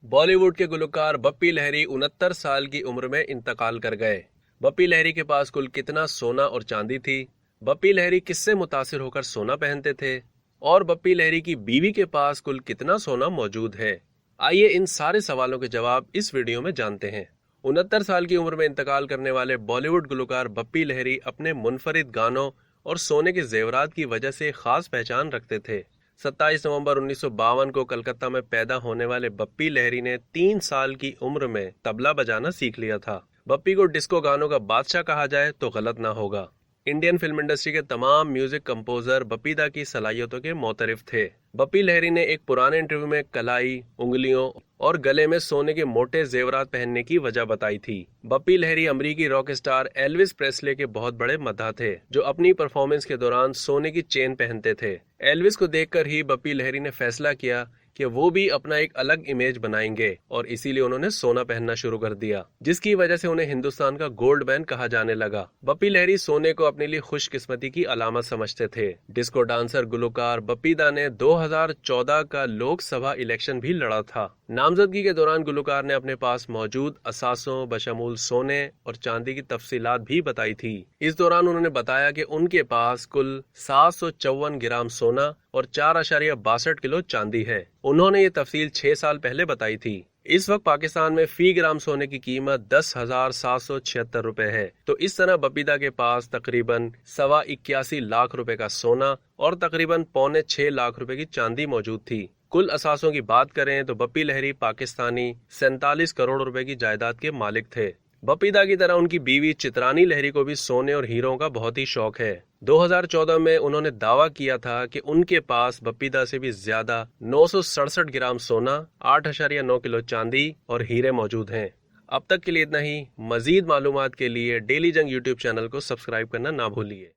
बॉलीवुड के गुलकार बप्पी लहरी 69 साल की उम्र में इंतकाल कर गए। बप्पी लहरी के पास कुल कितना सोना और चांदी थी? बप्पी लहरी किससे मुतासिर होकर सोना पहनते थे? और बप्पी लहरी की बीवी के पास कुल कितना सोना मौजूद है? आइए इन सारे सवालों के जवाब इस वीडियो में जानते हैं। 69 साल की उम्र में इंतकाल करने वाले बॉलीवुड गुलकार बप्पी लहरी अपने मुनफरिद गानों और सोने के जेवरात की वजह से खास पहचान रखते थे। 27 नवंबर 1952 को कलकत्ता में पैदा होने वाले बप्पी लहरी ने 3 साल की उम्र में तबला बजाना सीख लिया था। बप्पी को डिस्को गानों का बादशाह कहा जाए तो गलत ना होगा। इंडियन फिल्म इंडस्ट्री के तमाम म्यूजिक कंपोजर बप्पीदा की सलाहियतों के मोतरिफ थे। बप्पी लहरी ने एक पुराने इंटरव्यू में कलाई, उंगलियों और गले में सोने के मोटे जेवरात पहनने की वजह बताई थी। बप्पी लहरी अमरीकी रॉक स्टार एल्विस प्रेस्ले के बहुत बड़े मद्दाह थे, जो अपनी परफॉर्मेंस के दौरान सोने की चेन पहनते थे। एल्विस को देखकर ही बप्पी लहरी ने फैसला किया कि वो भी अपना एक अलग इमेज बनाएंगे और इसीलिए उन्होंने सोना पहनना शुरू कर दिया, जिसकी वजह से उन्हें हिंदुस्तान का गोल्ड मैन कहा जाने लगा। बप्पी लहरी सोने को अपने लिए खुशकिस्मती की अलामत समझते थे। डिस्को डांसर गुलकार बप्पीदा ने 2014 का लोकसभा इलेक्शन भी लड़ा था। नामजदगी के दौरान गुलकार ने अपने पास मौजूद असासों बशमूल सोने और चांदी की तफसीलात भी बताई थी। इस दौरान उन्होंने बताया कि उनके पास कुल 754 ग्राम सोना और 4.62 किलो चांदी है। उन्होंने ये तफसील 6 साल पहले बताई थी। इस वक्त पाकिस्तान में फी ग्राम सोने की कीमत 10,776 रुपए है। तो इस तरह बप्पीदा के पास तकरीबन 81 लाख रुपए का सोना और तकरीबन 5.25 लाख रुपए की चांदी मौजूद थी। कुल असासों की बात करें तो बप्पी लहरी पाकिस्तानी 47 करोड़ रुपए की जायदाद के मालिक थे। बप्पीदा की तरह उनकी बीवी चित्रानी लहरी को भी सोने और हीरों का बहुत ही शौक है। 2014 में उन्होंने दावा किया था कि उनके पास बप्पीदा से भी ज्यादा 967 ग्राम सोना, 8.9 किलो चांदी और हीरे मौजूद हैं। अब तक के लिए इतना ही। मजीद मालूमात के लिए डेली जंग यूट्यूब चैनल को सब्सक्राइब करना ना भूलिए।